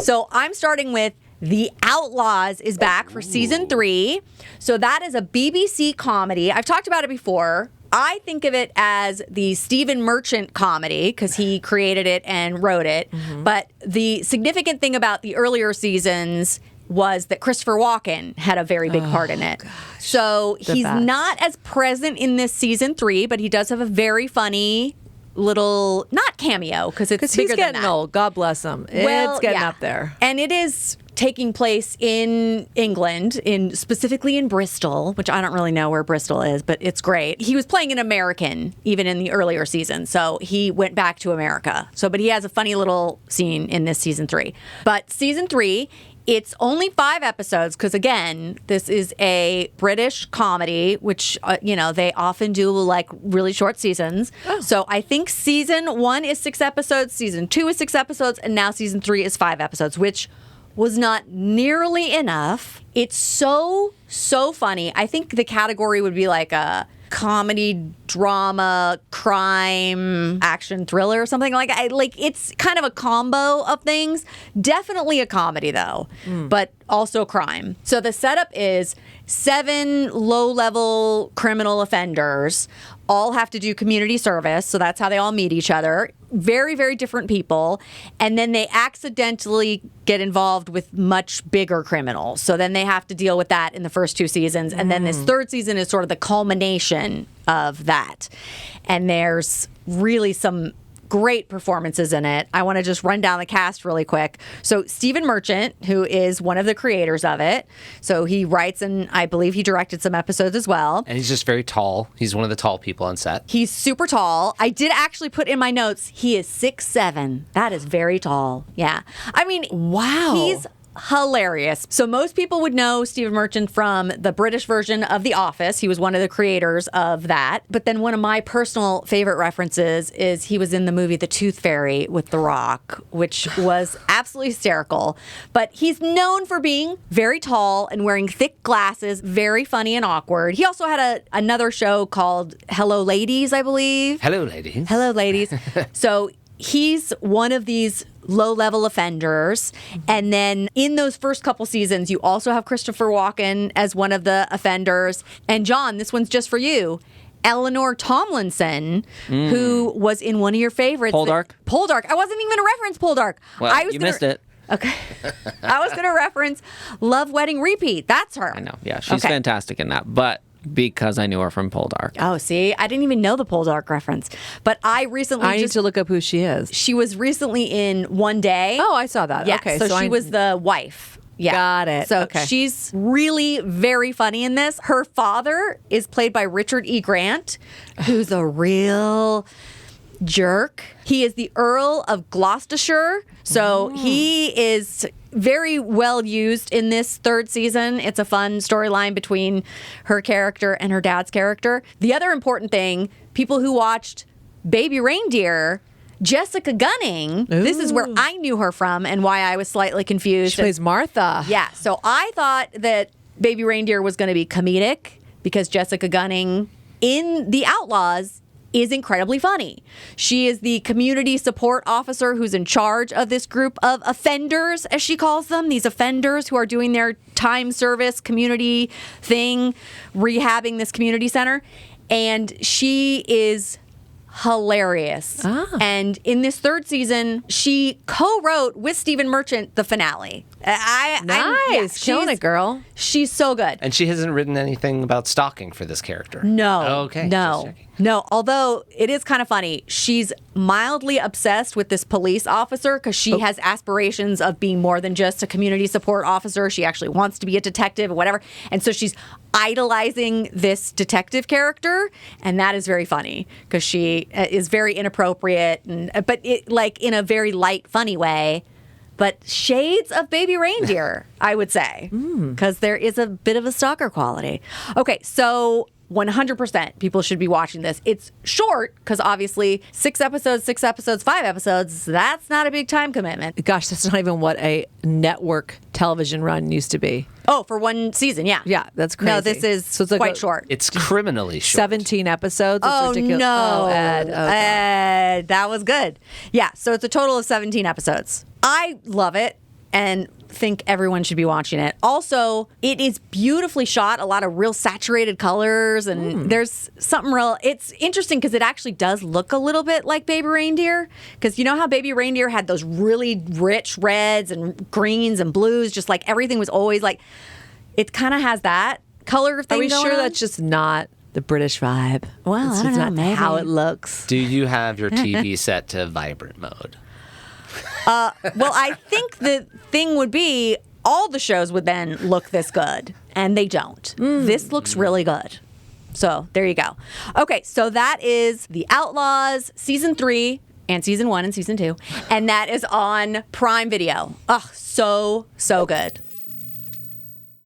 So I'm starting with The Outlaws is back for season 3. So that is a BBC comedy. I've talked about it before. I think of it as the Stephen Merchant comedy because he created it and wrote it. But the significant thing about the earlier seasons was that Christopher Walken had a very big part in it. Gosh, so he's not as present in this season 3, but he does have a very funny little, not cameo, because it's bigger he's than getting that. old. God bless him. Well, it's getting up there. And it is taking place in England, specifically in Bristol, which I don't really know where Bristol is, but it's great. He was playing an American even in the earlier season, so he went back to America. But he has a funny little scene in this season 3. But season 3, it's only 5 episodes because, again, this is a British comedy, which, they often do like really short seasons. Oh. So I think season 1 is 6 episodes, season 2 is 6 episodes, and now season 3 is 5 episodes, which was not nearly enough. It's so funny. I think the category would be like a comedy, drama, crime, action, thriller or something like it's kind of a combo of things. Definitely a comedy though, but also crime. So the setup is 7 low-level criminal offenders all have to do community service, so that's how they all meet each other. Very, very different people. And then they accidentally get involved with much bigger criminals. So then they have to deal with that in the first 2 seasons. And then this 3rd season is sort of the culmination of that. And there's really some great performances in it. I want to just run down the cast really quick. So Stephen Merchant, who is one of the creators of it. So he writes and I believe he directed some episodes as well. And he's just very tall. He's one of the tall people on set. He's super tall. I did actually put in my notes, he is 6'7". That is very tall. Yeah. I mean, wow. He's hilarious. So most people would know Stephen Merchant from the British version of The Office. He was one of the creators of that. But then one of my personal favorite references is he was in the movie The Tooth Fairy with The Rock, which was absolutely hysterical. But he's known for being very tall and wearing thick glasses, very funny and awkward. He also had another show called Hello Ladies, I believe. Hello, ladies. Hello, ladies. So he's one of these low-level offenders. And then in those first couple seasons, you also have Christopher Walken as one of the offenders. And John, this one's just for you. Eleanor Tomlinson, who was in one of your favorites. Poldark. I wasn't even going to reference Poldark. Well, you missed it. Okay. I was going to reference Love, Wedding, Repeat. That's her. I know. Yeah, she's fantastic in that. But because I knew her from Poldark. Oh, see? I didn't even know the Poldark reference. But I need to look up who she is. She was recently in One Day. Oh, I saw that. Yeah, okay. So she was the wife. Yeah. Got it. So okay. She's really very funny in this. Her father is played by Richard E. Grant, who's a real jerk. He is the Earl of Gloucestershire. So he is very well used in this 3rd season. It's a fun storyline between her character and her dad's character. The other important thing, people who watched Baby Reindeer, Jessica Gunning, this is where I knew her from and why I was slightly confused. She plays Martha. Yeah. So I thought that Baby Reindeer was going to be comedic because Jessica Gunning in The Outlaws is incredibly funny. She is the community support officer who's in charge of this group of offenders, as she calls them, these offenders who are doing their time service community thing, rehabbing this community center. And she is hilarious. And in this 3rd season, she co-wrote with Stephen Merchant the finale. Nice. Killing it, girl. She's so good. And she hasn't written anything about stalking for this character. No. Okay. No. Although it is kind of funny. She's mildly obsessed with this police officer because she has aspirations of being more than just a community support officer. She actually wants to be a detective or whatever. And so she's idolizing this detective character. And that is very funny because she is very inappropriate, but in a very light, funny way. But shades of Baby Reindeer, I would say, because there is a bit of a stalker quality. Okay, so 100% people should be watching this. It's short because obviously 6 episodes, 5 episodes, that's not a big time commitment. Gosh, that's not even what a network television run used to be. Oh, for one season, yeah. Yeah, that's crazy. No, this is quite short. It's criminally short. 17 episodes. It's ridiculous. No. Oh, Ed. Ed, that was good. Yeah, so it's a total of 17 episodes. I love it. and think everyone should be watching it. Also, it is beautifully shot, a lot of real saturated colors, and there's something real. It's interesting because it actually does look a little bit like Baby Reindeer, because you know how Baby Reindeer had those really rich reds and greens and blues, just like everything was always like, it kind of has that color thing. Are we going sure on? that's just not the British vibe? Well, it's I don't just know, not maybe. how it looks. Do you have your TV set to vibrant mode? Well, I think the thing would be all the shows would then look this good, and they don't. This looks really good. So there you go. Okay, so that is The Outlaws season 3 and season 1 and season 2, and that is on Prime Video. Oh, so good.